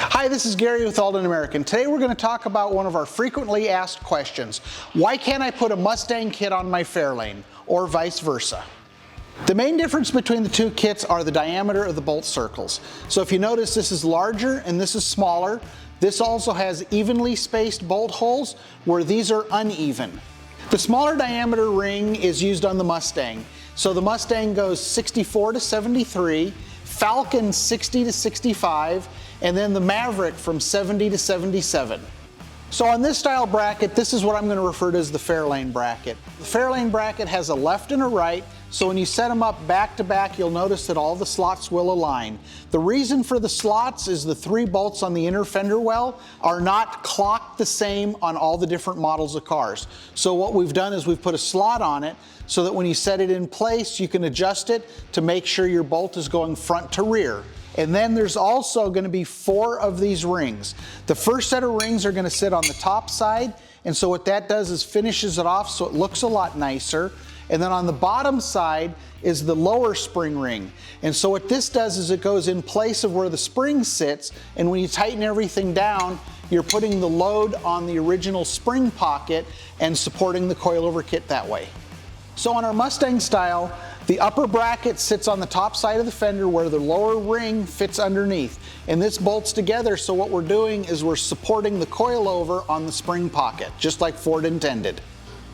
Hi, this is Gary with Aldan American. Today we're going to talk about one of our frequently asked questions. Why can't I put a Mustang kit on my Fairlane, or vice versa? The main difference between the two kits are the diameter of the bolt circles. So if you notice, this is larger and this is smaller. This also has evenly spaced bolt holes where these are uneven. The smaller diameter ring is used on the Mustang. So the Mustang goes 64 to 73, Falcon 60 to 65, and then the Maverick from 70 to 77. So on this style bracket, this is what I'm going to refer to as the Fairlane bracket. The Fairlane bracket has a left and a right, so when you set them up back to back, you'll notice that all the slots will align. The reason for the slots is the 3 bolts on the inner fender well are not clocked the same on all the different models of cars. So what we've done is we've put a slot on it so that when you set it in place, you can adjust it to make sure your bolt is going front to rear. And then there's also going to be 4 of these rings. The first set of rings are going to sit on the top side, and so what that does is finishes it off so it looks a lot nicer. And then on the bottom side is the lower spring ring. And so what this does is it goes in place of where the spring sits, and when you tighten everything down, you're putting the load on the original spring pocket and supporting the coilover kit that way. So on our Mustang style, the upper bracket sits on the top side of the fender where the lower ring fits underneath. And this bolts together, so what we're doing is we're supporting the coilover on the spring pocket, just like Ford intended.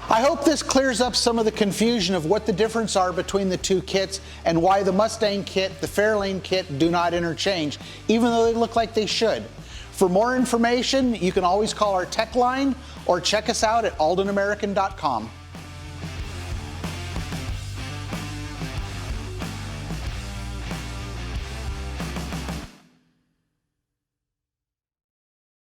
I hope this clears up some of the confusion of what the difference are between the two kits and why the Mustang kit, the Fairlane kit do not interchange, even though they look like they should. For more information, you can always call our tech line or check us out at aldanamerican.com.